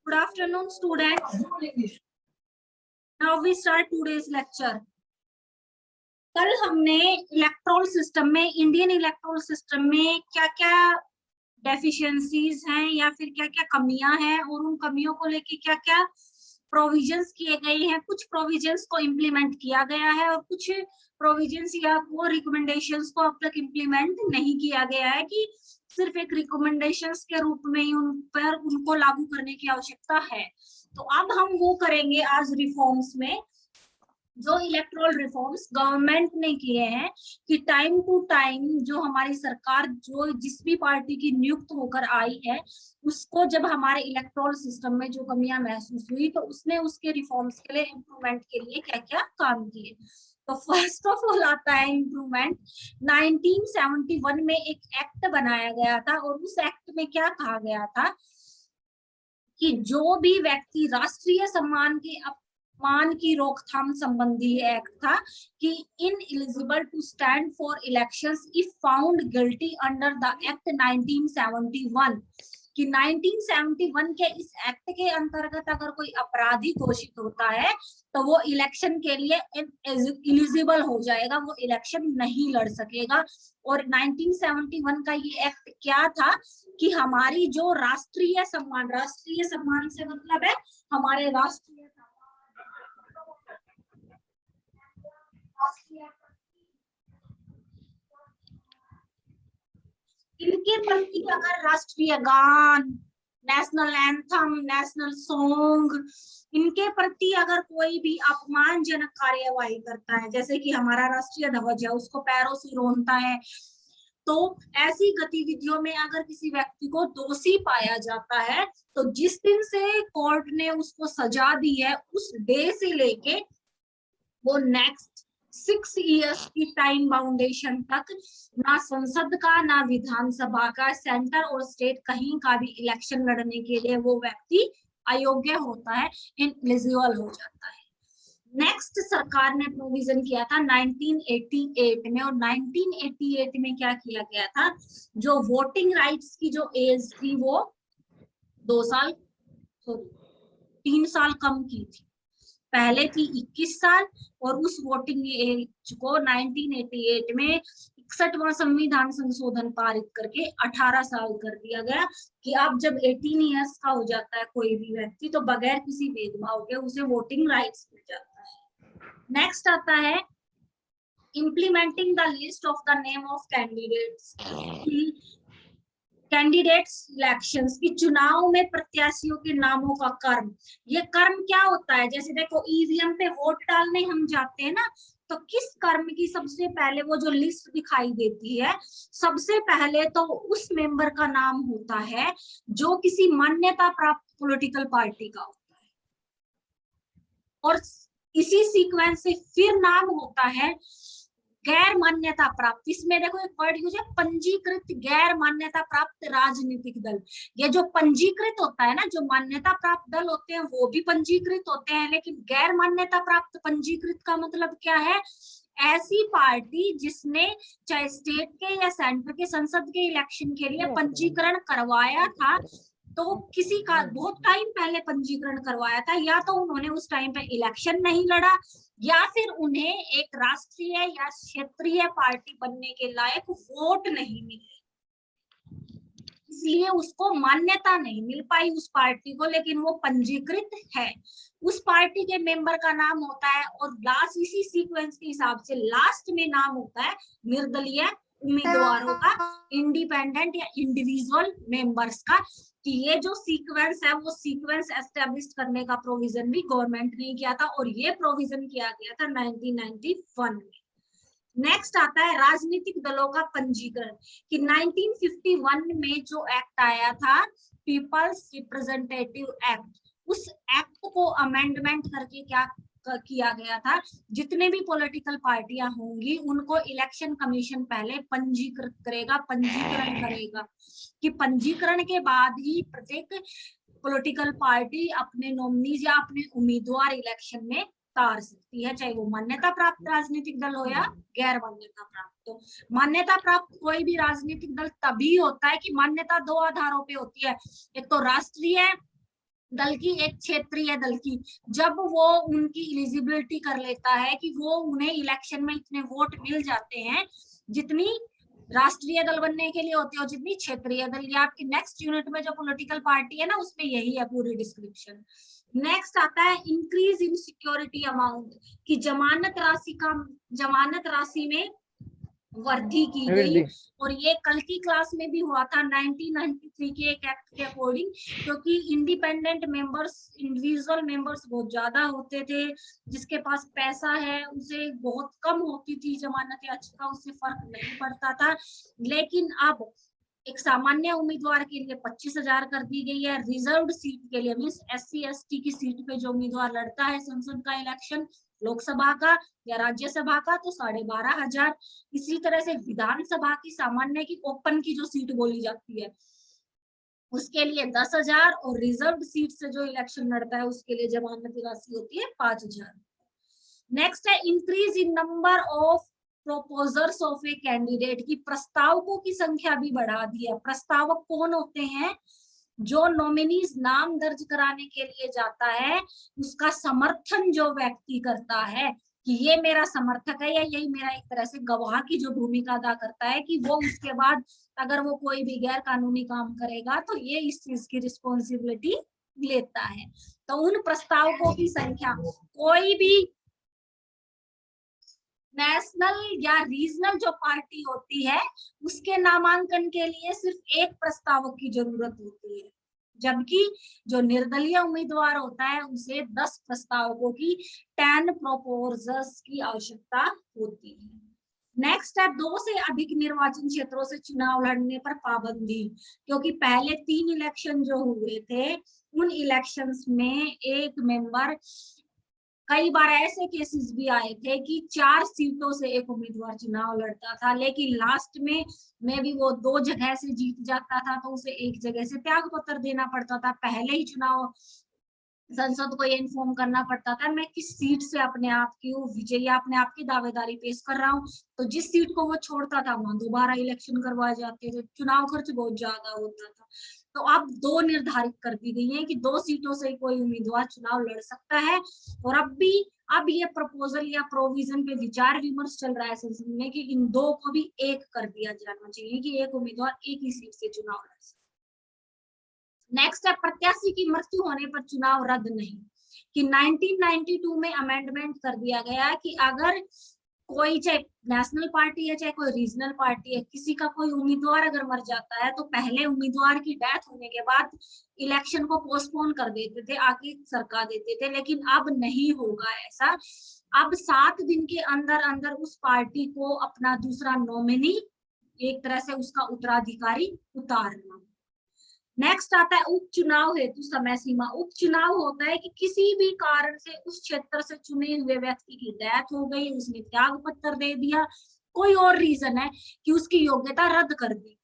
Good afternoon, students. Now we start today's lecture. कल हमने electoral system में, Indian electoral system में क्या क्या डेफिशिएंसीज हैं या फिर क्या क्या कमियां हैं और उन कमियों को लेके क्या क्या प्रोविजंस किए गए हैं। कुछ प्रोविजंस को इम्प्लीमेंट किया गया है और कुछ प्रोविजंस या वो रिकमेंडेशंस को अब तक इम्प्लीमेंट नहीं किया गया है कि सिर्फ एक रिकमेंडेशंस के रूप में ही उन पर उनको लागू करने की आवश्यकता है। तो अब हम वो करेंगे आज रिफॉर्म्स में, जो इलेक्ट्रोल रिफॉर्म्स गवर्नमेंट ने किए हैं कि टाइम टू टाइम जो हमारी सरकार जो जिस भी पार्टी की नियुक्त होकर आई है उसको जब हमारे इलेक्ट्रोल सिस्टम में जो कमियां महसूस हुई तो उसने उसके रिफॉर्म्स के लिए इम्प्रूवमेंट के लिए क्या क्या काम किए। तो फर्स्ट ऑफ ऑल आता है इम्प्रूवमेंट। 1971 में एक एक्ट बनाया गया था और उस एक्ट में क्या कहा गया था कि जो भी व्यक्ति राष्ट्रीय सम्मान की रोकथाम संबंधी एक्ट था कि ineligible to stand for elections if found guilty under the act 1971 कि 1971 के इस एक्ट के अंतर्गत अगर कोई अपराधी घोषित होता है तो वो इलेक्शन के लिए एलिजिबल हो जाएगा, वो इलेक्शन नहीं लड़ सकेगा। और 1971 का ये एक्ट क्या था कि हमारी जो राष्ट्रीय सम्मान से मतलब है हमारे राष्ट्रीय इनके प्रति अगर राष्ट्रीय गान, नेशनल एंथम, नेशनल सॉन्ग, इनके प्रति अगर कोई भी अपमानजनक कार्यवाही करता है, जैसे कि हमारा राष्ट्रीय ध्वज है उसको पैरों से रोनता है, तो ऐसी गतिविधियों में अगर किसी व्यक्ति को दोषी पाया जाता है तो जिस दिन से कोर्ट ने उसको सजा दी है उस डे से लेके वो नेक्स्ट 6 इयर्स की टाइम बाउंडेशन तक ना संसद का ना विधानसभा का, सेंटर और स्टेट कहीं का भी इलेक्शन लड़ने के लिए वो व्यक्ति अयोग्य होता है, इनएलिजिबल हो जाता है। नेक्स्ट सरकार ने प्रोविजन किया था 1988 में, और 1988 में क्या किया गया था, जो वोटिंग राइट्स की जो एज थी वो 3 साल कम की थी। पहले थी 21 साल और उस वोटिंग एज को 1988 में 61वां संविधान संशोधन पारित करके 18 साल कर दिया गया कि अब जब 18 इयर्स का हो जाता है कोई भी व्यक्ति तो बगैर किसी भेदभाव के उसे वोटिंग राइट्स मिल जाता है। नेक्स्ट आता है implementing the list of the name of candidates elections की चुनाव में प्रत्याशियों के नामों का कर्म। ये कर्म क्या होता है, जैसे देखो ईवीएम पे वोट डालने हम जाते हैं ना, तो किस कर्म की सबसे पहले वो जो लिस्ट दिखाई देती है सबसे पहले तो उस मेंबर का नाम होता है जो किसी मान्यता प्राप्त पॉलिटिकल पार्टी का होता है, और इसी सीक्वेंस से फिर नाम होता है गैर मान्यता प्राप्त। इसमें देखो एक वर्ड यूज है पंजीकृत गैर मान्यता प्राप्त राजनीतिक दल। ये जो पंजीकृत होता है ना, जो मान्यता प्राप्त दल होते हैं वो भी पंजीकृत होते हैं, लेकिन गैर मान्यता प्राप्त पंजीकृत का मतलब क्या है, ऐसी पार्टी जिसने चाहे स्टेट के या सेंटर के संसद के इलेक्शन के लिए पंजीकरण करवाया था, तो किसी का बहुत टाइम पहले पंजीकरण करवाया था, या तो उन्होंने उस टाइम पे इलेक्शन नहीं लड़ा या फिर उन्हें एक राष्ट्रीय या क्षेत्रीय पार्टी बनने के लायक वोट नहीं मिले, इसलिए उसको मान्यता नहीं मिल पाई उस पार्टी को, लेकिन वो पंजीकृत है। उस पार्टी के मेंबर का नाम होता है, और लास्ट इसी सीक्वेंस के हिसाब से लास्ट में नाम होता है निर्दलीय उम्मीदवारों का, इंडिपेंडेंट या इंडिविजुअल मेंबर्स का। कि ये जो सीक्वेंस है वो सीक्वेंस एस्टेब्लिश करने का प्रोविजन भी गवर्नमेंट ने किया था, और ये प्रोविजन किया गया था 1991 में। नेक्स्ट आता है राजनीतिक दलों का पंजीकरण कि 1951 में जो एक्ट आया था पीपल्स रिप्रेजेंटेटिव एक्ट, उस एक्ट को अमेंडमेंट करके क्या किया गया था, जितने भी पॉलिटिकल पार्टियां होंगी उनको इलेक्शन कमीशन पहले पंजीकृत करेगा, पंजीकरण करेगा कि पंजीकरण के बाद ही प्रत्येक पॉलिटिकल पार्टी अपने नॉमिनीज या अपने उम्मीदवार इलेक्शन में उतार सकती है, चाहे वो मान्यता प्राप्त राजनीतिक दल हो या गैर मान्यता प्राप्त। तो मान्यता प्राप्त कोई भी राजनीतिक दल तभी होता है कि मान्यता 2 आधारों पे होती है, एक तो राष्ट्रीय दल की, एक क्षेत्रीय दल की, जब वो उनकी एलिजिबिलिटी कर लेता है कि वो उन्हें इलेक्शन में इतने वोट मिल जाते हैं जितनी राष्ट्रीय दल बनने के लिए होती है और जितनी क्षेत्रीय दल। ये आपकी नेक्स्ट यूनिट में जो पॉलिटिकल पार्टी है ना उसमें यही है पूरी डिस्क्रिप्शन। नेक्स्ट आता है इंक्रीज इन सिक्योरिटी अमाउंट, की जमानत राशि में वृद्धि की गई। और ये कल की क्लास में भी हुआ था 1993 के एक एक्ट के अकॉर्डिंग, क्योंकि इंडिपेंडेंट मेंबर्स, इंडिविजुअल मेंबर्स बहुत ज्यादा होते थे, जिसके पास पैसा है उसे बहुत कम होती थी जमानत याचिका, उससे फर्क नहीं पड़ता था। लेकिन अब एक सामान्य उम्मीदवार के लिए 25,000 कर दी गई है। रिजर्व्ड सीट के लिए मीन्स SC/ST की सीट पे जो उम्मीदवार लड़ता है संसद का इलेक्शन, लोकसभा का या राज्यसभा का, तो 12,500। इसी तरह से विधानसभा की सामान्य की ओपन की जो सीट बोली जाती है उसके लिए 10,000, और रिजर्व्ड सीट से जो इलेक्शन लड़ता है उसके लिए जमानत राशि होती है 5,000। नेक्स्ट है increase in number of proposers of a candidate, की प्रस्तावकों की संख्या भी बढ़ा दी है। प्रस्तावक कौन होते हैं? जो नॉमिनीज नाम दर्ज कराने के लिए जाता है उसका समर्थन जो व्यक्ति करता है कि ये मेरा समर्थक है या यही मेरा, एक तरह से गवाह की जो भूमिका अदा करता है, कि वो उसके बाद अगर वो कोई भी गैर कानूनी काम करेगा तो ये इस चीज की रिस्पॉन्सिबिलिटी लेता है। तो उन प्रस्तावकों की संख्या, कोई भी नेशनल या रीजनल जो पार्टी होती है उसके नामांकन के लिए सिर्फ एक प्रस्तावक की जरूरत होती है, जबकि जो निर्दलीय उम्मीदवार होता है उसे 10 प्रस्तावकों की 10 प्रोपोजर्स की आवश्यकता होती है। नेक्स्ट है 2 से अधिक निर्वाचन क्षेत्रों से चुनाव लड़ने पर पाबंदी, क्योंकि पहले 3 इलेक्शन जो हुए थे उन इलेक्शंस में एक मेंबर, कई बार ऐसे केसेस भी आए थे कि 4 सीटों से एक उम्मीदवार चुनाव लड़ता था, लेकिन लास्ट में भी वो 2 जगह से जीत जाता था तो उसे एक जगह से त्याग पत्र देना पड़ता था। पहले ही चुनाव संसद को ये इन्फॉर्म करना पड़ता था मैं किस सीट से अपने आप की विजयी, अपने आप की दावेदारी पेश कर रहा हूँ। तो जिस सीट को वो छोड़ता था वहां दोबारा इलेक्शन करवाए जाते थे, चुनाव खर्च बहुत ज्यादा होता था। तो अब 2 निर्धारित कर दी गई है कि 2 सीटों से कोई उम्मीदवार चुनाव लड़ सकता है। और अब ये प्रपोजल या प्रोविजन पे विचार विमर्श चल रहा है संसद में कि इन 2 को भी एक कर दिया जाना चाहिए कि एक उम्मीदवार एक ही सीट से चुनाव लड़ सकता है। नेक्स्ट है प्रत्याशी की मृत्यु होने पर चुनाव रद्द नहीं, कि 1992 में अमेंडमेंट कर दिया गया कि अगर कोई, चाहे नेशनल पार्टी है चाहे कोई रीजनल पार्टी है, किसी का कोई उम्मीदवार अगर मर जाता है तो पहले उम्मीदवार की डेथ होने के बाद इलेक्शन को पोस्टपोन कर देते थे, आगे सरका देते थे, लेकिन अब नहीं होगा ऐसा। अब 7 दिन के अंदर अंदर उस पार्टी को अपना दूसरा नॉमिनी, एक तरह से उसका उत्तराधिकारी उतारना। नेक्स्ट आता है उपचुनाव हेतु समय सीमा। उपचुनाव होता है कि किसी भी कारण से उस क्षेत्र से चुने हुए व्यक्ति की डेथ हो गई, उसने त्याग पत्र दे दिया, कोई और रीजन है कि उसकी योग्यता रद्द कर दी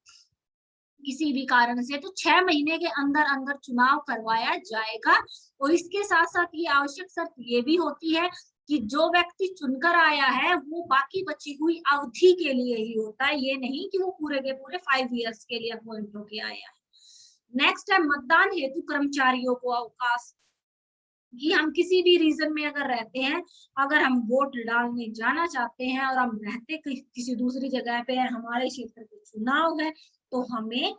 किसी भी कारण से, तो 6 महीने के अंदर अंदर चुनाव करवाया जाएगा। और इसके साथ साथ ये आवश्यक शर्त ये भी होती है कि जो व्यक्ति चुनकर आया है वो बाकी बची हुई अवधि के लिए ही होता है, ये नहीं कि वो पूरे के पूरे 5 इयर्स के लिए अपॉइंट होके आया है। नेक्स्ट है मतदान हेतु कर्मचारियों को अवकाश, कि हम किसी भी रीजन में अगर रहते हैं, अगर हम वोट डालने जाना चाहते हैं और हम रहते किसी दूसरी जगह पे है, हमारे क्षेत्र के चुनाव है, तो हमें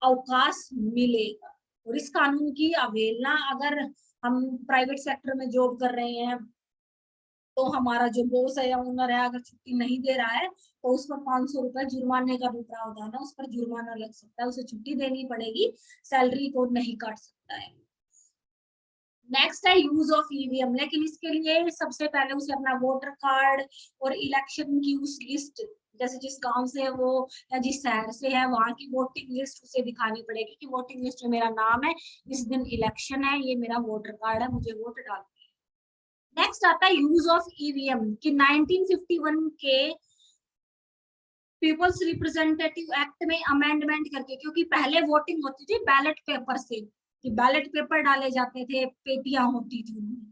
अवकाश मिलेगा। और इस कानून की अवहेलना अगर हम प्राइवेट सेक्टर में जॉब कर रहे हैं तो हमारा जो बॉस है या ओनर है अगर छुट्टी नहीं दे रहा है तो उस पर 500 रुपए जुर्माने का भी प्रावधान है, उस पर जुर्माना लग सकता है, उसे छुट्टी देनी पड़ेगी, सैलरी को नहीं काट सकता है। नेक्स्ट है यूज ऑफ ईवीएम, लेकिन इसके लिए सबसे पहले उसे अपना वोटर कार्ड और इलेक्शन की उस लिस्ट, जैसे जिस गांव से है वो या जिस शहर से है वहां की वोटिंग लिस्ट उसे दिखानी पड़ेगी कि वोटिंग लिस्ट में मेरा नाम है, इस दिन इलेक्शन है, ये मेरा वोटर कार्ड है, मुझे वोट डालना है। नेक्स्ट आता है यूज ऑफ ईवीएम, कि 1951 के पीपल्स रिप्रेजेंटेटिव एक्ट में अमेंडमेंट करके, क्योंकि पहले वोटिंग होती थी बैलेट पेपर से, कि बैलेट पेपर डाले जाते थे, पेटियां होती थी उनमें,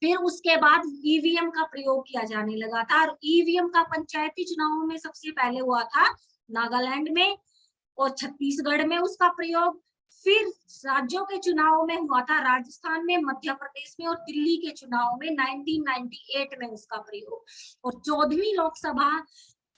फिर उसके बाद ईवीएम का प्रयोग किया जाने लगा था। और ईवीएम का पंचायती चुनावों में सबसे पहले हुआ था नागालैंड में और छत्तीसगढ़ में उसका प्रयोग, फिर राज्यों के चुनाव में हुआ था राजस्थान में, मध्य प्रदेश में और दिल्ली के चुनाव में 1998 में उसका प्रयोग। और 14वीं लोकसभा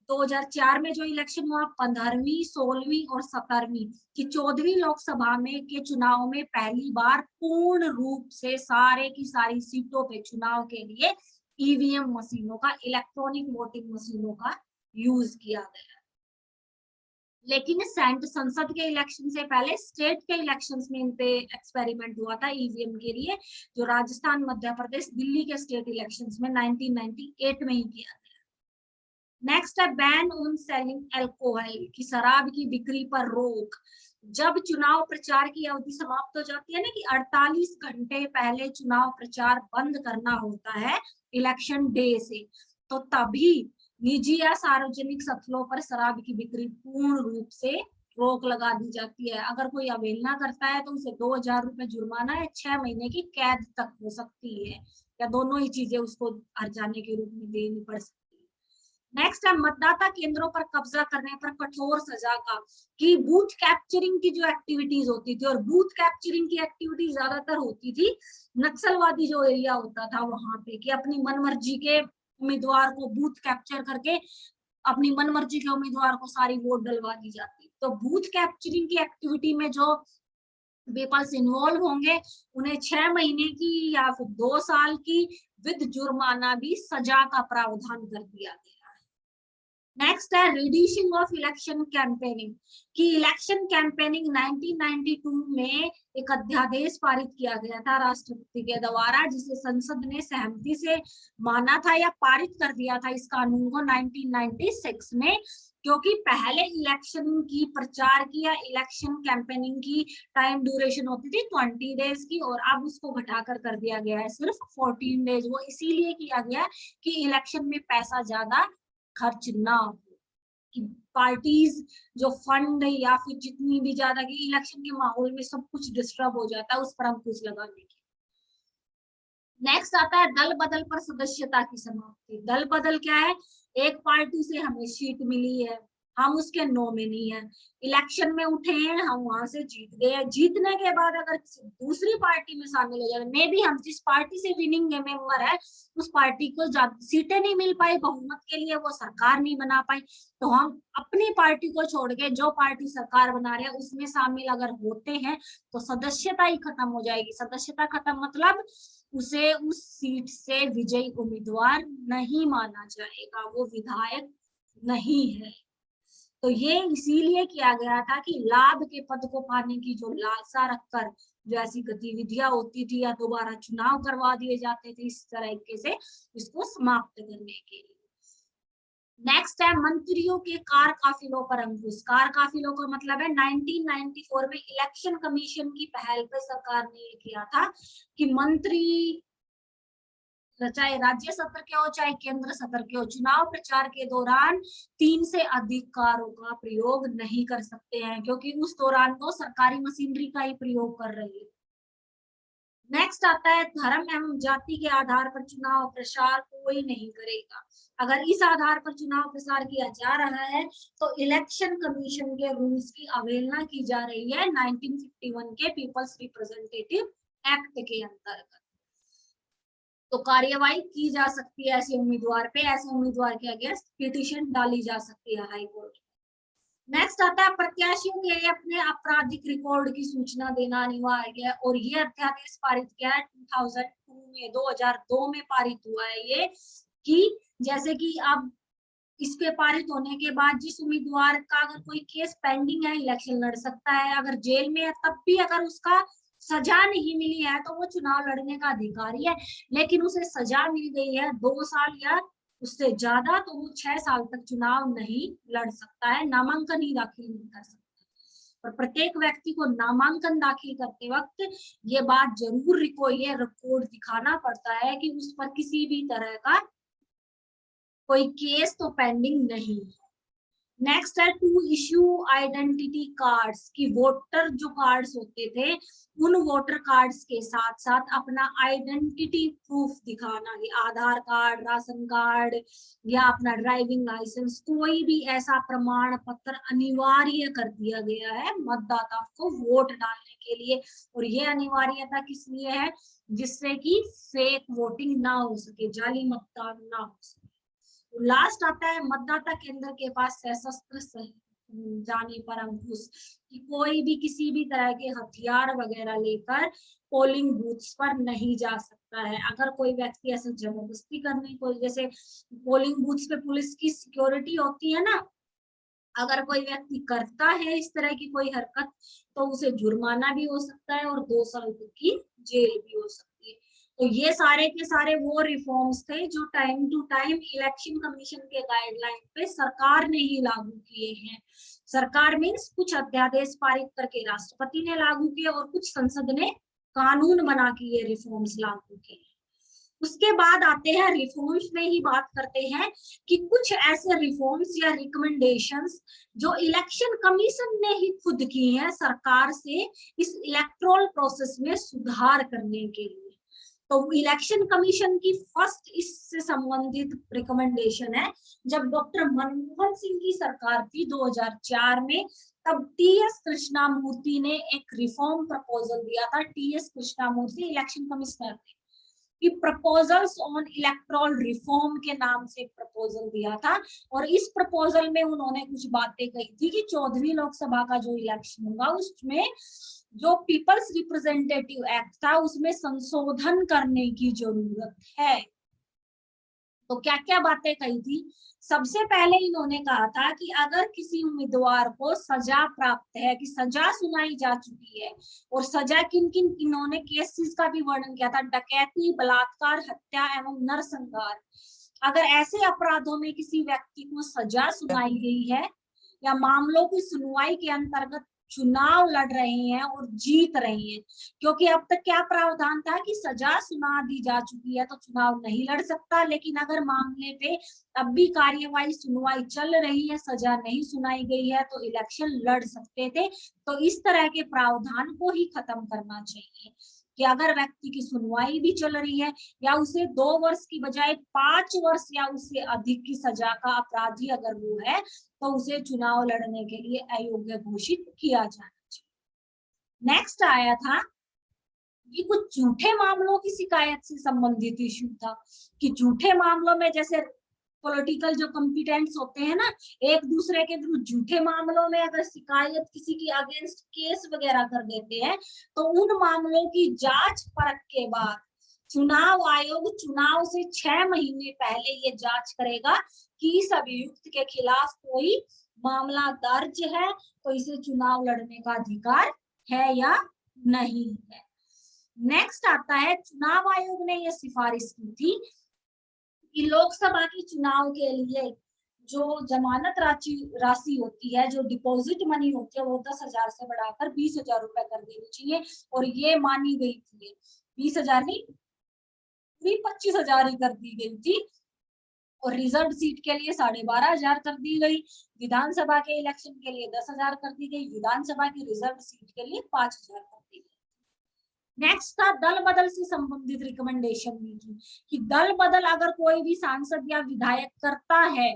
2004 में जो इलेक्शन हुआ, 15वीं, 16वीं और 17वीं की 14वीं लोकसभा में के चुनाव में पहली बार पूर्ण रूप से सारे की सारी सीटों पे चुनाव के लिए ईवीएम मशीनों का, इलेक्ट्रॉनिक वोटिंग मशीनों का यूज किया गया। लेकिन संसद के इलेक्शन से पहले स्टेट के इलेक्शंस में इन पे एक्सपेरिमेंट हुआ था ईवीएम के लिए, जो राजस्थान, मध्य प्रदेश, दिल्ली के स्टेट इलेक्शंस में 1998 में ही किया गया। नेक्स्ट है बैन ऑन सेलिंग अल्कोहल, की शराब की बिक्री पर रोक। जब चुनाव प्रचार की अवधि समाप्त हो जाती है ना, कि 48 घंटे पहले चुनाव प्रचार बंद करना होता है इलेक्शन डे से, तो तभी निजी या सार्वजनिक स्थलों पर शराब की बिक्री पूर्ण रूप से रोक लगा दी जाती है। अगर कोई अवहेलना करता है तो उसे 2000 रुपए जुर्माना या 6 महीने की कैद तक हो सकती है, या दोनों ही चीजें उसको हर्जाने के रूप में देनी पड़ सकती है। नेक्स्ट है मतदाता केंद्रों पर कब्जा करने पर कठोर सजा का, कि बूथ कैप्चरिंग की जो एक्टिविटीज होती थी, और बूथ कैप्चरिंग की एक्टिविटी ज्यादातर होती थी नक्सलवादी जो एरिया होता था वहां पे, कि अपनी मनमर्जी के उम्मीदवार को बूथ कैप्चर करके अपनी मनमर्जी के उम्मीदवार को सारी वोट डलवा दी जाती। तो बूथ कैप्चरिंग की एक्टिविटी में जो पीपल्स इन्वॉल्व होंगे उन्हें 6 महीने की या फिर 2 साल की विद जुर्माना भी सजा का प्रावधान कर दिया गया। नेक्स्ट है रिड्यूसिंग ऑफ इलेक्शन कैंपेनिंग, कि इलेक्शन कैंपेनिंग 1992 में एक अध्यादेश पारित किया गया था राष्ट्रपति के द्वारा, जिसे संसद ने सहमति से माना था या पारित कर दिया था इस कानून को 1996 में, क्योंकि पहले इलेक्शन की प्रचार की या इलेक्शन कैंपेनिंग की टाइम ड्यूरेशन होती थी 20 डेज की, और अब उसको घटाकर कर दिया गया है सिर्फ 14 डेज। वो इसीलिए किया गया कि इलेक्शन में पैसा ज्यादा खर्च ना हो, कि पार्टीज जो फंड या फिर जितनी भी ज्यादा की इलेक्शन के माहौल में सब कुछ डिस्टर्ब हो जाता है, उस पर हम कुछ लगाने की। नेक्स्ट आता है दल बदल पर सदस्यता की समाप्ति। दल बदल क्या है? एक पार्टी से हमें सीट मिली है, हम उसके नॉमिनी है, इलेक्शन में उठे हैं, हम वहां से जीत गए, जीतने के बाद अगर दूसरी पार्टी में शामिल हो जाए, मे बी हम जिस पार्टी से विनिंग मेंबर है उस पार्टी को सीटें नहीं मिल पाई बहुमत के लिए, वो सरकार नहीं बना पाई, तो हम अपनी पार्टी को छोड़ के जो पार्टी सरकार बना रहे हैं उसमें शामिल अगर होते हैं तो सदस्यता ही खत्म हो जाएगी। सदस्यता खत्म मतलब उसे उस सीट से विजयी उम्मीदवार नहीं माना जाएगा, वो विधायक नहीं है। तो ये इसीलिए किया गया था कि लाभ के पद को पाने की जो लालसा रखकर जो ऐसी गतिविधियां होती थी या दोबारा चुनाव करवा दिए जाते थे इस तरीके से, इसको समाप्त करने के लिए। नेक्स्ट है मंत्रियों के कार काफिलों पर अंकुश। कार काफिलों का मतलब है 1994 में इलेक्शन कमीशन की पहल पर सरकार ने ये किया था कि मंत्री चाहे राज्य सत्र के हो चाहे केंद्र सत्र के हो, चुनाव प्रचार के दौरान 3 से अधिक कारों का प्रयोग नहीं कर सकते हैं, क्योंकि उस दौरान वो सरकारी मशीनरी का ही प्रयोग कर रही है। नेक्स्ट आता है धर्म एवं जाति के आधार पर चुनाव प्रचार कोई नहीं करेगा। अगर इस आधार पर चुनाव प्रचार किया जा रहा है तो इलेक्शन कमीशन के रूल्स की अवहेलना की जा रही है 1951 के पीपल्स रिप्रेजेंटेटिव एक्ट के अंतर्गत। तो कार्यवाही की जा सकती है ऐसे उम्मीदवार पे, ऐसे उम्मीदवार के अगेंस्ट पिटीशन डाली जा सकती है हाई कोर्ट। नेक्स्ट आता है प्रत्याशियों के लिए अपने आपराधिक रिकॉर्ड की सूचना देना अनिवार्य है, और ये अध्यादेश पारित किया है 2002 में पारित हुआ है ये, कि जैसे कि अब इसके पारित होने के बाद जिस उम्मीदवार का अगर कोई केस पेंडिंग है इलेक्शन लड़ सकता है, अगर जेल में है तब भी अगर उसका सजा नहीं मिली है तो वो चुनाव लड़ने का अधिकारी है, लेकिन उसे सजा मिल गई है 2 साल या उससे ज्यादा तो वो 6 साल तक चुनाव नहीं लड़ सकता है, नामांकन ही दाखिल नहीं कर सकता। और प्रत्येक व्यक्ति को नामांकन दाखिल करते वक्त ये बात जरूर ये रिकॉर्ड दिखाना पड़ता है कि उस पर किसी भी तरह का कोई केस तो पेंडिंग नहीं है। नेक्स्ट है टू इश्यू आइडेंटिटी कार्ड्स, की वोटर जो कार्ड्स होते थे उन वोटर कार्ड्स के साथ साथ अपना आइडेंटिटी प्रूफ दिखाना, ये आधार कार्ड, राशन कार्ड या अपना ड्राइविंग लाइसेंस, कोई भी ऐसा प्रमाण पत्र अनिवार्य कर दिया गया है मतदाता को वोट डालने के लिए। और ये अनिवार्यता किस लिए है? जिससे कि फेक वोटिंग ना हो सके, जाली मतदान ना हो सके। लास्ट आता है मतदाता केंद्र के पास सशस्त्र जाने पर अंकुश, कि कोई भी किसी भी तरह के हथियार वगैरह लेकर पोलिंग बूथ्स पर नहीं जा सकता है। अगर कोई व्यक्ति ऐसे जबरदस्ती करने को, जैसे पोलिंग बूथ्स पे पुलिस की सिक्योरिटी होती है ना, अगर कोई व्यक्ति करता है इस तरह की कोई हरकत तो उसे जुर्माना भी हो सकता है और 2 साल तक की जेल भी हो सकती है। तो ये सारे के सारे वो रिफॉर्म्स थे जो time to time election commission के गाइडलाइन पे सरकार ने ही लागू किए हैं। सरकार मीन्स कुछ अध्यादेश पारित करके राष्ट्रपति ने लागू किए और कुछ संसद ने कानून बना के ये रिफॉर्म्स लागू किए। उसके बाद आते हैं रिफॉर्म्स में ही बात करते हैं कि कुछ ऐसे रिफॉर्म्स या रिकमेंडेशंस जो इलेक्शन कमीशन ने ही खुद की है सरकार से इस इलेक्टोरल प्रोसेस में सुधार करने के लिए। तो इलेक्शन कमीशन की फर्स्ट इससे संबंधित रिकमेंडेशन है, जब डॉक्टर मनमोहन सिंह की सरकार थी 2004 में, तब टीएस कृष्णामूर्ति ने एक रिफॉर्म प्रपोजल दिया था। टीएस कृष्णामूर्ति इलेक्शन कमिश्नर थे, कि प्रपोजल्स ऑन इलेक्टोरल रिफॉर्म के नाम से एक प्रपोजल दिया था। और इस प्रपोजल में उन्होंने कुछ बातें कही थी कि 14वीं लोकसभा का जो इलेक्शन होगा उसमें जो पीपल्स रिप्रेजेंटेटिव एक्ट था उसमें संशोधन करने की जरूरत है। तो क्या क्या बातें कही थी? सबसे पहले इन्होंने कहा था कि अगर किसी उम्मीदवार को सजा प्राप्त है, कि सजा सुनाई जा चुकी है, और सजा किन किन, इन्होंने केसेस का भी वर्णन किया था, डकैती, बलात्कार, हत्या एवं नरसंहार, अगर ऐसे अपराधों में किसी व्यक्ति को सजा सुनाई गई है या मामलों की सुनवाई के अंतर्गत चुनाव लड़ रहे हैं और जीत रहे हैं, क्योंकि अब तक क्या प्रावधान था कि सजा सुना दी जा चुकी है तो चुनाव नहीं लड़ सकता, लेकिन अगर मामले पे अब भी कार्यवाही सुनवाई चल रही है, सजा नहीं सुनाई गई है, तो इलेक्शन लड़ सकते थे। तो इस तरह के प्रावधान को ही खत्म करना चाहिए कि अगर व्यक्ति की सुनवाई भी चल रही है या उसे 2 वर्ष की बजाय 5 वर्ष या उससे अधिक की सजा का अपराधी अगर वो है तो उसे चुनाव लड़ने के लिए अयोग्य घोषित किया जाना चाहिए। नेक्स्ट आया था कि कुछ झूठे मामलों की शिकायत से संबंधित इश्यू था, कि झूठे मामलों में जैसे पॉलिटिकल जो कॉम्पिटेंट्स होते हैं ना, एक दूसरे के विरुद्ध झूठे मामलों में अगर शिकायत किसी की अगेंस्ट केस वगैरह कर देते हैं तो उन मामलों की जांच परख के बाद चुनाव आयोग चुनाव से 6 महीने पहले ये जांच करेगा कि इस अभियुक्त के खिलाफ कोई मामला दर्ज है तो इसे चुनाव लड़ने का अधिकार है या नहीं है। नेक्स्ट आता है, चुनाव आयोग ने यह सिफारिश की थी कि लोकसभा के चुनाव के लिए जो जमानत राशि होती है, जो डिपॉजिट मनी होती है, वो 10,000 से बढ़ाकर 20,000 रुपए कर देनी चाहिए। और ये मानी गई थी, 20,000 नहीं, 25,000 ही कर दी गई थी। और रिजर्व सीट के लिए 12,500 कर दी गई, विधानसभा के इलेक्शन के लिए 10,000 कर दी गई, विधानसभा की रिजर्व सीट के लिए 5,000 कर दी गई। नेक्स्ट था दल बदल से संबंधित रिकमेंडेशन भी की, कि दल बदल अगर कोई भी सांसद या विधायक करता है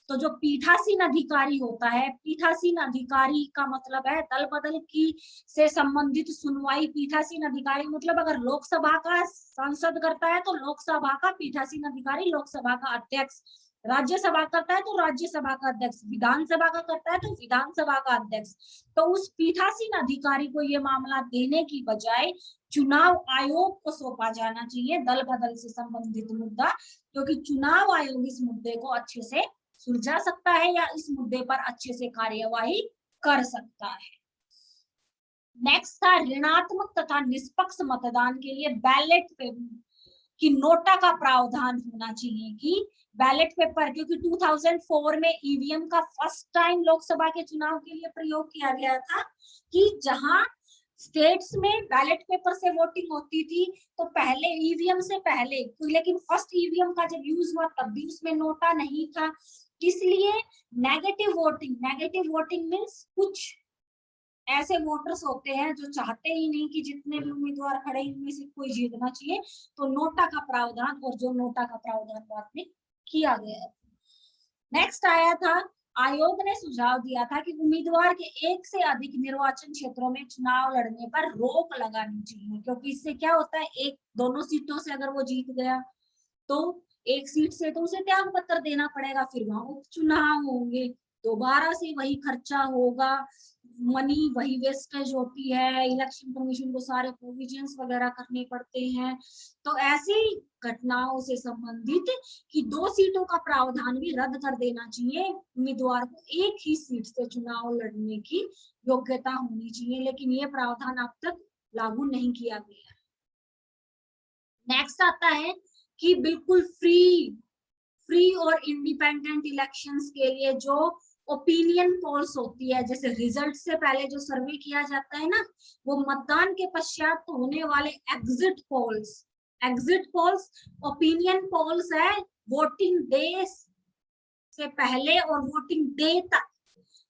तो जो पीठासीन अधिकारी होता है, पीठासीन अधिकारी का मतलब है दल बदल की से संबंधित सुनवाई, पीठासीन अधिकारी मतलब अगर लोकसभा का सांसद करता है तो लोकसभा का पीठासीन अधिकारी लोकसभा का अध्यक्ष, राज्यसभा करता है तो राज्यसभा का अध्यक्ष, विधानसभा का करता है तो विधानसभा का अध्यक्ष। तो उस पीठासीन अधिकारी को ये मामला देने की बजाय चुनाव आयोग को सौंपा जाना चाहिए दल बदल से संबंधित मुद्दा, क्योंकि चुनाव आयोग इस मुद्दे को अच्छे से सुलझा सकता है या इस मुद्दे पर अच्छे से कार्यवाही कर सकता है। नेक्स्ट था ऋणात्मक तथा निष्पक्ष मतदान के लिए बैलेट पेपर की नोटा का प्रावधान होना चाहिए, कि बैलेट पेपर, क्योंकि 2004 में ईवीएम का फर्स्ट टाइम लोकसभा के चुनाव के लिए प्रयोग किया गया था, कि जहां स्टेट्स में बैलेट पेपर से वोटिंग होती थी तो पहले ईवीएम से पहले, लेकिन फर्स्ट ईवीएम का जब यूज हुआ तब भी उसमें नोटा नहीं था। इसलिए नेगेटिव वोटिंग मीन्स कुछ ऐसे वोटर्स होते हैं जो चाहते ही नहीं कि जितने भी उम्मीदवार खड़े इनमें से कोई जीतना चाहिए, तो नोटा का प्रावधान, और जो नोटा का प्रावधान बाद में किया गया है। नेक्स्ट आया था, आयोग ने सुझाव दिया था कि उम्मीदवार के एक से अधिक निर्वाचन क्षेत्रों में चुनाव लड़ने पर रोक लगानी चाहिए, क्योंकि इससे क्या होता है, एक दोनों सीटों से अगर वो जीत गया तो एक सीट से तो उसे त्याग पत्र देना पड़ेगा, फिर वहां उपचुनाव होंगे, दोबारा से वही खर्चा होगा, मनी वही वेस्टेज होती है, इलेक्शन कमीशन को सारे प्रोविजंस वगैरह करने पड़ते हैं। तो ऐसी घटनाओं से संबंधित कि 2 सीटों का प्रावधान भी रद्द कर देना चाहिए, उम्मीदवार को एक ही सीट से चुनाव लड़ने की योग्यता होनी चाहिए, लेकिन ये प्रावधान अब तक लागू नहीं किया गया। नेक्स्ट आता है कि बिल्कुल फ्री और इंडिपेंडेंट इलेक्शंस के लिए जो ओपिनियन पोल्स होती है, जैसे रिजल्ट से पहले जो सर्वे किया जाता है ना, वो मतदान के पश्चात तो होने वाले एग्जिट पोल्स ओपिनियन पोल्स है, वोटिंग डे से पहले और वोटिंग डे तक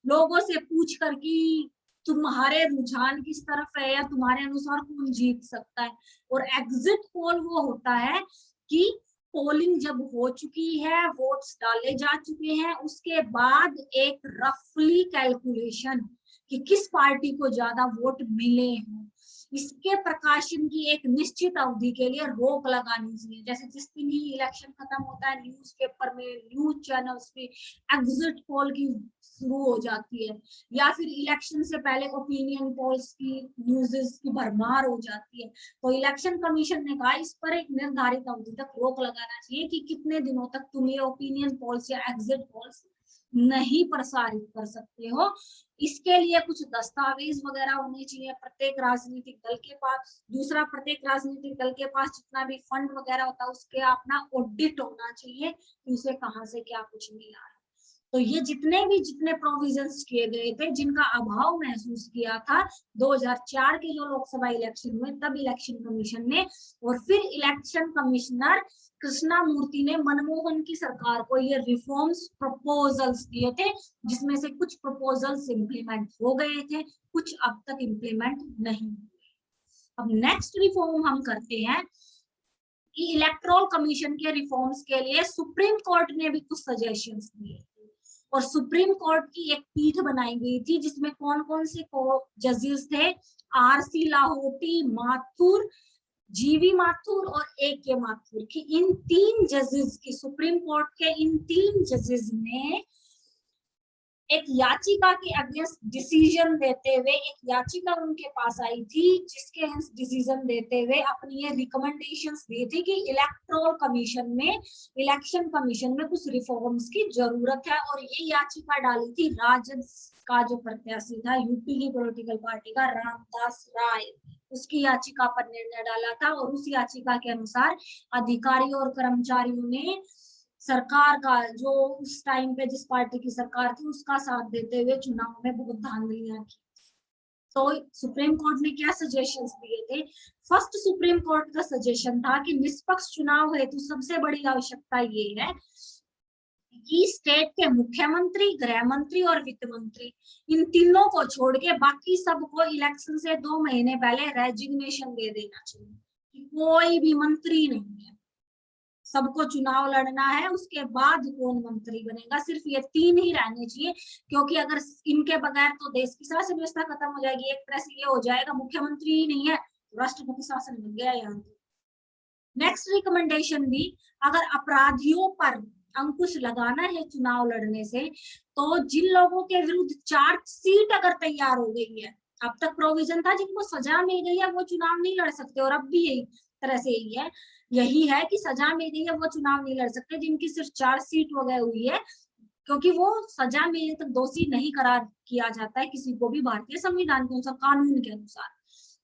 लोगों से पूछ कर कि तुम्हारे रुझान किस तरफ है या तुम्हारे अनुसार कौन जीत सकता है। और एग्जिट पोल वो होता है कि पोलिंग जब हो चुकी है, वोट्स डाले जा चुके हैं, उसके बाद एक रफली कैलकुलेशन कि किस पार्टी को ज्यादा वोट मिले हैं, इसके प्रकाशन की एक निश्चित अवधि के लिए रोक लगानी चाहिए। जैसे जिस दिन ही इलेक्शन खत्म होता है, न्यूज़पेपर में, न्यूज चैनल्स पे एग्जिट पोल की शुरू हो जाती है, या फिर इलेक्शन से पहले ओपिनियन पोल्स की न्यूज़ेस की भरमार हो जाती है। तो इलेक्शन कमीशन ने कहा इस पर एक निर्धारित अवधि तक रोक लगाना चाहिए कि कितने दिनों तक तुम ये ओपिनियन पोल्स या एग्जिट पोल्स नहीं प्रसारित कर सकते हो। इसके लिए कुछ दस्तावेज वगैरह होने चाहिए प्रत्येक राजनीतिक दल के पास। दूसरा, प्रत्येक राजनीतिक दल के पास जितना भी फंड वगैरह होता है उसके अपना ऑडिट होना चाहिए कि उसे कहाँ से क्या कुछ मिला है। तो ये जितने प्रोविजंस किए गए थे, जिनका अभाव महसूस किया था 2004 के जो लोकसभा इलेक्शन हुए, तब इलेक्शन कमीशन ने और फिर इलेक्शन कमिश्नर कृष्णा मूर्ति ने मनमोहन की सरकार को ये रिफॉर्म्स प्रपोजल्स दिए थे, जिसमें से कुछ प्रपोजल्स इम्प्लीमेंट हो गए थे, कुछ अब तक इम्प्लीमेंट नहीं हुए। अब नेक्स्ट रिफॉर्म हम करते हैं कि इलेक्टोरल कमीशन के रिफॉर्म्स के लिए सुप्रीम कोर्ट ने भी कुछ सजेशंस दिए और सुप्रीम कोर्ट की एक पीठ बनाई गई थी जिसमें कौन कौन से जजेस थे, आरसी लाहोटी, माथुर, जीवी माथुर और AK माथुर की। इन 3 जजेस की, सुप्रीम कोर्ट के इन 3 जजेस ने एक याचिका के अगेंस्ट डिसीजन देते हुए, एक याचिका उनके पास आई थी जिसके अगेंस्ट डिसीजन देते हुए अपनी ये रिकमेंडेशंस दी थी कि इलेक्टोरल कमीशन में, इलेक्शन कमीशन में कुछ रिफॉर्म्स की जरूरत है। और ये याचिका डाली थी राजद का जो प्रत्याशी था, यूपी की पॉलिटिकल पार्टी का रामदास राय, उसकी याचिका पर निर्णय डाला था। और उस याचिका के अनुसार अधिकारियों और कर्मचारियों ने सरकार का, जो उस टाइम पे जिस पार्टी की सरकार थी, उसका साथ देते हुए चुनाव में बहुत धांधलियां की। तो सुप्रीम कोर्ट ने क्या सजेशंस दिए थे? फर्स्ट, सुप्रीम कोर्ट का सजेशन था कि निष्पक्ष चुनाव हेतु सबसे बड़ी आवश्यकता ये है कि स्टेट के मुख्यमंत्री, गृह मंत्री और वित्त मंत्री, इन तीनों को छोड़ के बाकी सबको इलेक्शन से 2 महीने पहले रेजिग्नेशन दे देना चाहिए कि कोई भी मंत्री नहीं है, सबको चुनाव लड़ना है, उसके बाद कौन मंत्री बनेगा, सिर्फ ये 3 ही रहने चाहिए। क्योंकि अगर इनके बगैर तो देश की शासन व्यवस्था खत्म हो जाएगी। एक तरह से ये हो जाएगा मुख्यमंत्री ही नहीं है, राष्ट्रपति शासन बन गया यहाँ। नेक्स्ट रिकमेंडेशन भी, अगर अपराधियों पर अंकुश लगाना है चुनाव लड़ने से, तो जिन लोगों के विरुद्ध चार्जशीट अगर तैयार हो गई है, अब तक प्रोविजन था जिनको सजा मिल गई है वो चुनाव नहीं लड़ सकते, और अब भी यही तरह से यही है कि सजा मिल गई है वो चुनाव नहीं लड़ सकते, जिनकी सिर्फ चार्जशीट वगैरह हुई है, क्योंकि वो सजा मिलने तक दोषी नहीं करार किया जाता है किसी को भी भारतीय संविधान के अनुसार, कानून के अनुसार।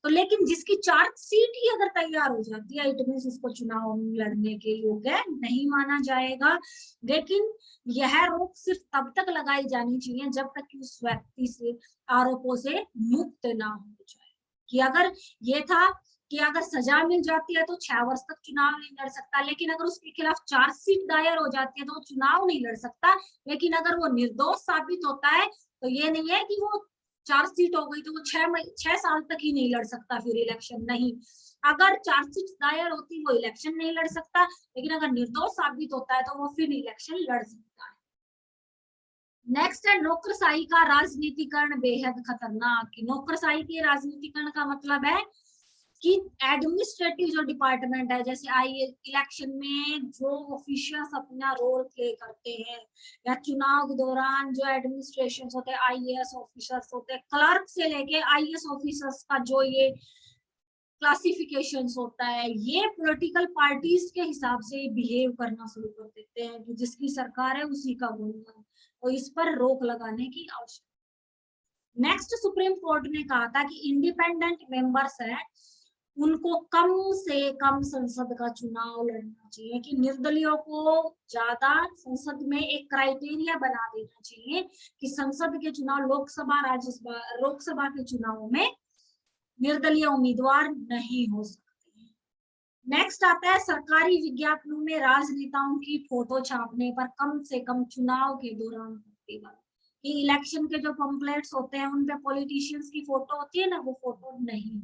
तो लेकिन जिसकी चार्जशीट ही अगर तैयार हो जाती है, इट मींस उसको चुनाव लड़ने के योग्य नहीं माना जाएगा। लेकिन यह रोक सिर्फ तब तक लगाई जानी चाहिए जब तक कि उस व्यक्ति से आरोपों से मुक्त ना हो जाए। कि अगर ये था कि अगर सजा मिल जाती है तो 6 वर्ष तक चुनाव नहीं लड़ सकता, लेकिन अगर उसके खिलाफ चार्जशीट दायर हो जाती है तो वो चुनाव नहीं लड़ सकता। लेकिन अगर वो निर्दोष साबित होता है तो ये नहीं है कि वो चार्जशीट हो गई तो वो 6 साल तक ही नहीं लड़ सकता फिर इलेक्शन, नहीं। अगर चार्जशीट दायर होती वो इलेक्शन नहीं लड़ सकता, लेकिन अगर निर्दोष साबित होता है तो वो फिर इलेक्शन लड़ सकता है। नेक्स्ट है नौकरशाही का राजनीतिकरण बेहद खतरनाक। नौकरशाही के राजनीतिकरण का मतलब है कि एडमिनिस्ट्रेटिव जो डिपार्टमेंट है, जैसे इलेक्शन में जो ऑफिशियल्स अपना रोल प्ले करते हैं, या चुनाव के दौरान जो एडमिनिस्ट्रेशन होते हैं, आईएएस ऑफिसर्स होते हैं, क्लर्क से लेके आईएएस ऑफिसर्स का जो ये क्लासिफिकेशंस होता है, ये पॉलिटिकल पार्टीज के हिसाब से बिहेव करना शुरू कर देते हैं कि जिसकी सरकार है उसी का गुणगान, और इस पर रोक लगाने की आवश्यकता। नेक्स्ट, सुप्रीम कोर्ट ने कहा था कि इंडिपेंडेंट मेंबर्स है उनको कम से कम संसद का चुनाव लड़ना चाहिए, कि निर्दलीयों को ज्यादा संसद में एक क्राइटेरिया बना देना चाहिए कि संसद के चुनाव, लोकसभा के चुनावों में निर्दलीय उम्मीदवार नहीं हो सकते। नेक्स्ट आता है सरकारी विज्ञापनों में राजनेताओं की फोटो छापने पर कम से कम चुनाव के दौरान प्रतिबंध, कि इलेक्शन के जो पंपलेट्स होते हैं उन पे पॉलिटिशियंस की फोटो होती है ना, वो फोटो नहीं।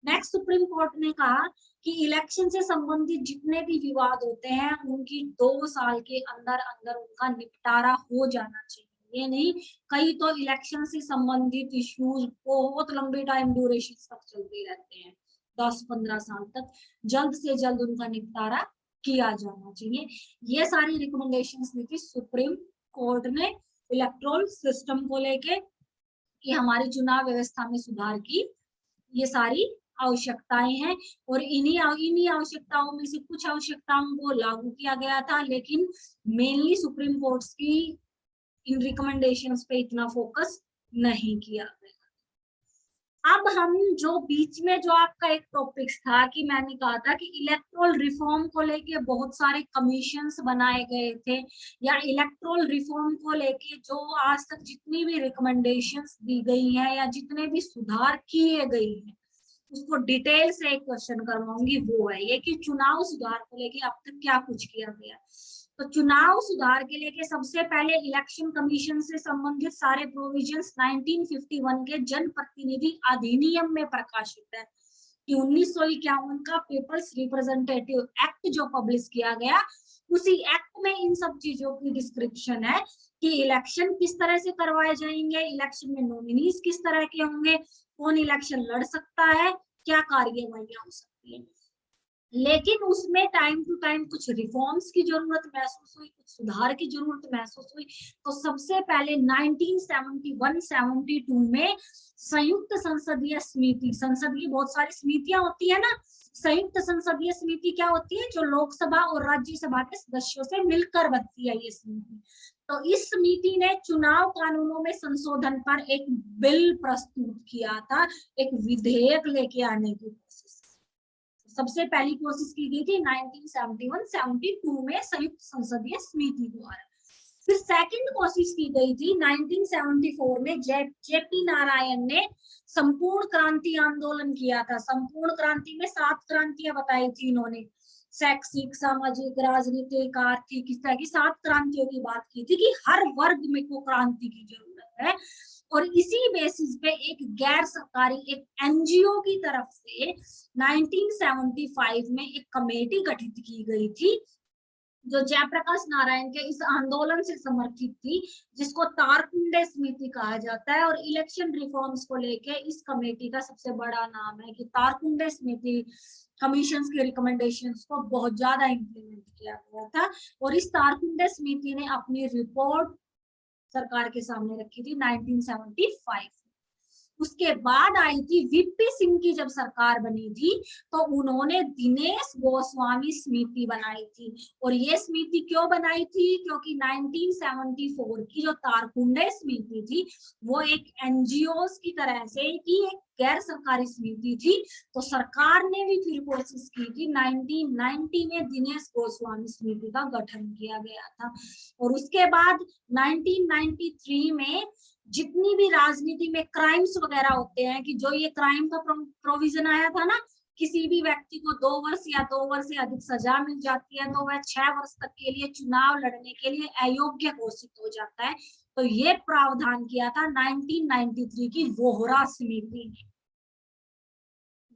नेक्स्ट, सुप्रीम कोर्ट ने कहा कि इलेक्शन से संबंधित जितने भी विवाद होते हैं उनकी 2 साल के अंदर अंदर उनका निपटारा हो जाना चाहिए। ये नहीं, कई तो इलेक्शन से संबंधित इश्यूज बहुत लंबे टाइम ड्यूरेशन तक चलते रहते हैं, 10-15 साल तक। जल्द से जल्द उनका निपटारा किया जाना चाहिए। ये सारी रिकमेंडेशंस दी थी सुप्रीम कोर्ट ने इलेक्टोरल सिस्टम को लेके, कि हमारी चुनाव व्यवस्था में सुधार की ये सारी आवश्यकताएं हैं। और इन्हीं आवश्यकताओं में से कुछ आवश्यकताओं को लागू किया गया था, लेकिन मेनली सुप्रीम कोर्ट की इन रिकमेंडेशंस पे इतना फोकस नहीं किया गया। अब हम जो बीच में जो आपका एक टॉपिक्स था कि मैंने कहा था कि इलेक्टोरल रिफॉर्म को लेके बहुत सारे कमीशंस बनाए गए थे, या इलेक्टोरल रिफॉर्म को लेके जो आज तक जितनी भी रिकमेंडेशंस दी गई हैं या जितने भी सुधार किए गए हैं, उसको डिटेल से एक क्वेश्चन करवाऊंगी। वो है ये कि चुनाव सुधार को लेके अब तक क्या कुछ किया गया। तो चुनाव सुधार के लेके सबसे पहले इलेक्शन कमीशन से संबंधित सारे प्रोविजंस 1951 के जन प्रतिनिधि अधिनियम में प्रकाशित है, कि 1951 का पीपल्स रिप्रेजेंटेटिव एक्ट जो पब्लिश किया गया, उसी एक्ट में इन सब चीजों की डिस्क्रिप्शन है कि इलेक्शन किस तरह से करवाए जाएंगे, इलेक्शन में नॉमिनीज किस तरह के होंगे, कौन इलेक्शन लड़ सकता है, क्या कार्यवाहियां हो सकती है। लेकिन उसमें टाइम टू टाइम कुछ रिफॉर्म्स की जरूरत महसूस हुई, कुछ सुधार की जरूरत महसूस हुई। तो सबसे पहले 1971-72 में संयुक्त संसदीय समिति, संसद की बहुत सारी समितियां होती है ना, संयुक्त संसदीय समिति क्या होती है, जो लोकसभा और राज्यसभा के सदस्यों से मिलकर बनती है ये समिति। तो इस समिति ने चुनाव कानूनों में संशोधन पर एक बिल प्रस्तुत किया था, एक विधेयक लेके आने की कोशिश। सबसे पहली कोशिश की गई थी 1971-72 में संयुक्त संसदीय समिति द्वारा। फिर सेकंड कोशिश की गई थी 1974 में जेपी नारायण ने संपूर्ण क्रांति आंदोलन किया था। संपूर्ण क्रांति में 7 क्रांतियां बताई थी इन्होंने, शैक्षिक, सामाजिक, राजनीतिक, आर्थिक, इस तरह की 7 क्रांतियों की बात की थी, कि हर वर्ग में को क्रांति की जरूरत है। और इसी बेसिस पे एक गैर सरकारी, एक एनजीओ की तरफ से 1975 में एक कमेटी गठित की गई थी, जो जयप्रकाश नारायण के इस आंदोलन से समर्थित थी, जिसको तारकुंडे समिति कहा जाता है। और इलेक्शन रिफॉर्म्स को लेके इस कमेटी का सबसे बड़ा नाम है, कि तारकुंडे समिति कमीशन के रिकमेंडेशंस को बहुत ज्यादा इम्प्लीमेंट किया गया था। और इस तारकुंडे समिति ने अपनी रिपोर्ट सरकार के सामने रखी थी 1975। उसके बाद आई थी वीपी सिंह की जब सरकार बनी थी, तो उन्होंने दिनेश गोस्वामी समिति बनाई थी। और ये समिति क्यों बनाई थी, क्योंकि 1974 की जो तारकुंडे समिति थी वो एक एनजीओ की तरह से की एक गैर सरकारी समिति थी। तो सरकार ने भी फिर कोशिश की थी, 1990 में दिनेश गोस्वामी समिति का गठन किया गया था। और उसके बाद 1993 में जितनी भी राजनीति में क्राइम्स वगैरह होते हैं, कि जो ये क्राइम का प्रोविजन आया था ना, किसी भी व्यक्ति को 2 वर्ष या 2 वर्ष से अधिक सजा मिल जाती है तो वह 6 वर्ष तक के लिए चुनाव लड़ने के लिए अयोग्य घोषित हो जाता है। तो ये प्रावधान किया था 1993 की वोहरा समिति ने।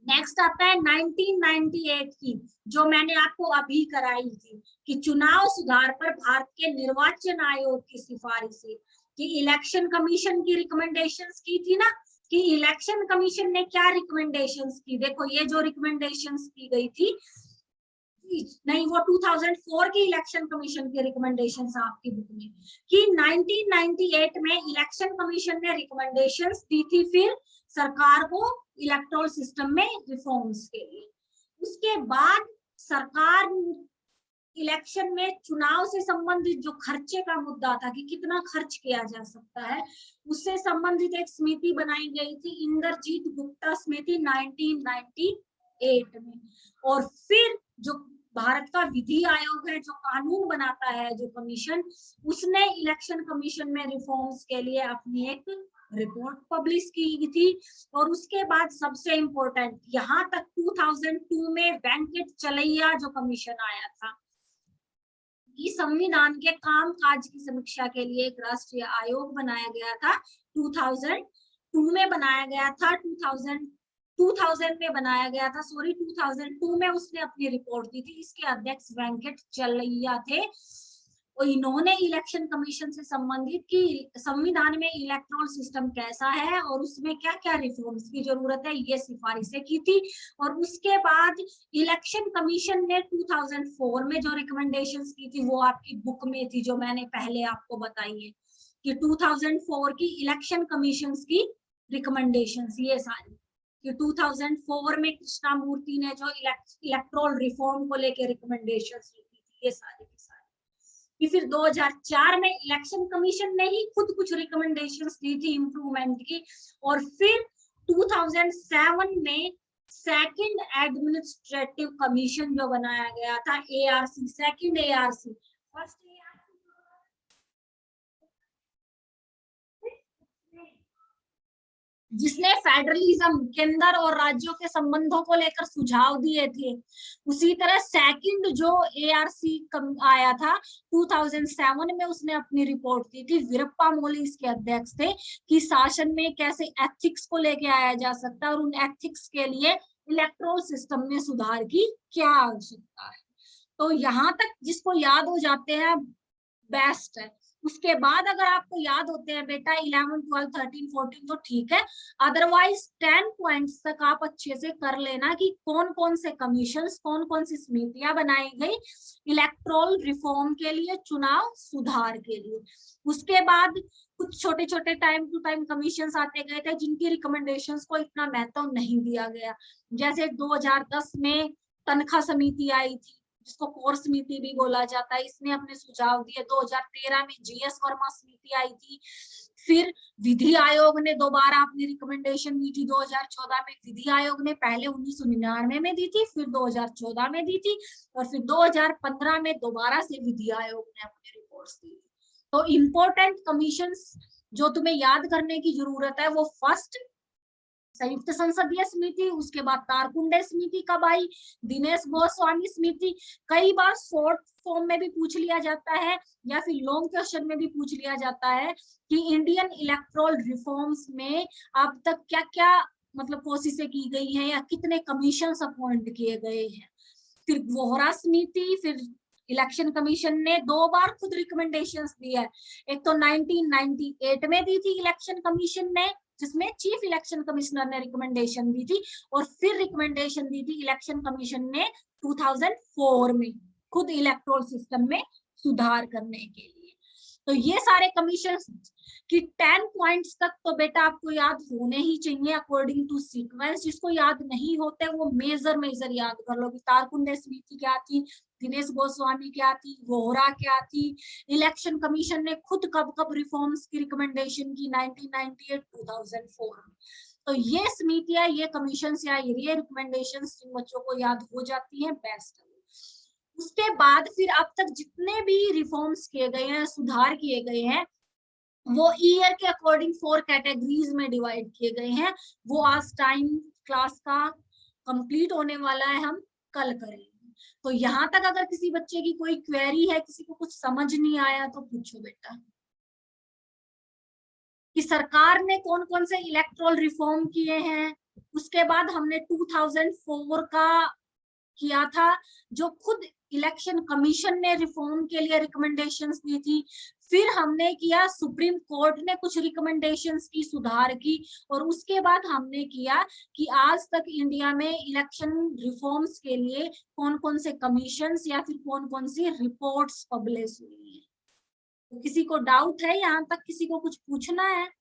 नेक्स्ट आता है 1998 की, जो मैंने आपको अभी कराई थी, कि चुनाव सुधार पर भारत के निर्वाचन आयोग की सिफारिश है, कि इलेक्शन कमीशन की रिकमेंडेशंस की थी ना, कि इलेक्शन कमीशन ने क्या रिकमेंडेशंस की। देखो ये जो रिकमेंडेशंस की गई थी, नहीं वो 2004 की इलेक्शन कमीशन की रिकमेंडेशंस आपकी बुक में, कि 1998 में इलेक्शन कमीशन ने रिकमेंडेशंस दी थी फिर सरकार को इलेक्टोरल सिस्टम में रिफॉर्म्स के लिए। उसके बाद सरकार इलेक्शन में चुनाव से संबंधित जो खर्चे का मुद्दा था कि कितना खर्च किया जा सकता है, उससे संबंधित एक समिति बनाई गई थी, इंद्रजीत गुप्ता समिति 1998 में। और फिर जो भारत का विधि आयोग है, जो कानून बनाता है, जो कमीशन, उसने इलेक्शन कमीशन में रिफॉर्म्स के लिए अपनी एक रिपोर्ट पब्लिश की थी। और उसके बाद सबसे इम्पोर्टेंट, यहाँ तक 2002 में वेंकट चलैया जो कमीशन आया था, कि संविधान के काम काज की समीक्षा के लिए एक राष्ट्रीय आयोग बनाया गया था। 2002 में बनाया गया था, 2000 में बनाया गया था, सॉरी 2002 में उसने अपनी रिपोर्ट दी थी। इसके अध्यक्ष वेंकट चलैया थे। और इन्होंने इलेक्शन कमीशन से संबंधित कि संविधान में इलेक्टोरल सिस्टम कैसा है और उसमें क्या क्या रिफॉर्म्स की जरूरत है, ये सिफारिशें की थी। और उसके बाद इलेक्शन कमीशन ने 2004 में जो रिकमेंडेशंस की थी वो आपकी बुक में थी, जो मैंने पहले आपको बताई है, कि 2004 की इलेक्शन कमीशन की रिकमेंडेशंस ये सारी, कि 2004 में कृष्णामूर्ति ने जो इलेक्टोरल रिफॉर्म को लेकर रिकमेंडेशंस दी थी, ये सारी की सारी। फिर 2004 में इलेक्शन कमीशन ने ही खुद कुछ रिकमेंडेशंस दी थी इम्प्रूवमेंट की। और फिर 2007 में सेकंड एडमिनिस्ट्रेटिव कमीशन जो बनाया गया था, एआरसी, सेकंड एआरसी, फर्स्ट जिसने फेडरलिज्म, केंद्र और राज्यों के संबंधों को लेकर सुझाव दिए थे। उसी तरह सेकंड जो एआरसी आया था 2007 में, उसने अपनी रिपोर्ट दी थी। वीरप्पा मोइली इसके अध्यक्ष थे, कि शासन में कैसे एथिक्स को लेके आया जा सकता है और उन एथिक्स के लिए इलेक्टोरल सिस्टम में सुधार की क्या आवश्यकता है। तो यहाँ तक जिसको याद हो जाते हैं बेस्ट है। उसके बाद अगर आपको याद होते हैं बेटा 11, 12, 13, 14 तो ठीक है, अदरवाइज 10 पॉइंट्स तक आप अच्छे से कर लेना कि कौन कौन से कमीशंस, कौन कौन सी समितियां बनाई गई इलेक्टोरल रिफॉर्म के लिए, चुनाव सुधार के लिए। उसके बाद कुछ छोटे छोटे टाइम टू टाइम कमीशंस आते गए थे जिनकी रिकमेंडेशंस को इतना महत्व नहीं दिया गया। जैसे 2010 में तनख्वाह समिति आई थी, जिसको कोर समिति भी बोला जाता है, इसने अपने सुझाव दिए। 2013 में जीएस वर्मा समिति आई थी। फिर विधि आयोग ने दोबारा अपनी रिकमेंडेशन दी थी 2014 में। विधि आयोग ने पहले 1999 में दी थी, फिर 2014 में दी थी, और फिर 2015 में दोबारा से विधि आयोग ने अपनी रिपोर्ट्स दी थी। तो इम्पोर्टेंट कमीशंस जो तुम्हें याद करने की जरूरत है, वो फर्स्ट संयुक्त संसदीय समिति, उसके बाद तारकुंडे समिति कब आई, दिनेश गोस्वामी समिति। कई बार शॉर्ट फॉर्म में भी पूछ लिया जाता है या फिर लॉन्ग क्वेश्चन में भी पूछ लिया जाता है कि इंडियन इलेक्टोरल रिफॉर्म्स में अब तक क्या क्या मतलब कोशिशें की गई हैं या कितने कमीशन अपॉइंट किए गए हैं। फिर वोहरा समिति, फिर इलेक्शन कमीशन ने 2 बार खुद रिकमेंडेशंस दी है। एक तो 1998 में दी थी इलेक्शन कमीशन ने, जिसमें चीफ इलेक्शन कमिश्नर ने रिकमेंडेशन दी थी, और फिर रिकमेंडेशन दी थी इलेक्शन कमीशन ने 2004 में खुद इलेक्टोरल सिस्टम में सुधार करने के लिए। तो ये सारे कमीशन कि 10 पॉइंट्स तक तो बेटा आपको याद होने ही चाहिए अकॉर्डिंग टू सीक्वेंस। जिसको याद नहीं होते वो मेजर याद कर लो कि तारकुंडे समिति क्या थी, दिनेश गोस्वामी क्या थी, वोहरा क्या थी, इलेक्शन कमीशन ने खुद कब कब रिफॉर्म्स की रिकमेंडेशन की 1998, 2004 में। तो ये समितियां, ये कमीशन या ये रिकमेंडेशन जिन बच्चों को याद हो जाती है बेस्ट है। उसके बाद फिर अब तक जितने भी रिफॉर्म्स किए गए हैं, सुधार किए गए हैं, वो ईयर के अकॉर्डिंग 4 कैटेगरीज में डिवाइड किए गए हैं। वो आज टाइम क्लास का कंप्लीट होने वाला है, हम कल करेंगे। तो यहाँ तक अगर किसी बच्चे की कोई क्वेरी है, किसी को कुछ समझ नहीं आया तो पूछो बेटा। कि सरकार ने कौन कौन से इलेक्टोरल रिफॉर्म किए हैं, उसके बाद हमने 2004 का किया था, जो खुद इलेक्शन कमीशन ने रिफॉर्म के लिए रिकमेंडेशंस दी थी। फिर हमने किया, सुप्रीम कोर्ट ने कुछ रिकमेंडेशंस की, सुधार की, और उसके बाद हमने किया कि आज तक इंडिया में इलेक्शन रिफॉर्म्स के लिए कौन कौन से कमीशंस या फिर कौन कौन सी रिपोर्ट्स पब्लिश हुई है। तो किसी को डाउट है यहाँ तक, किसी को कुछ पूछना है?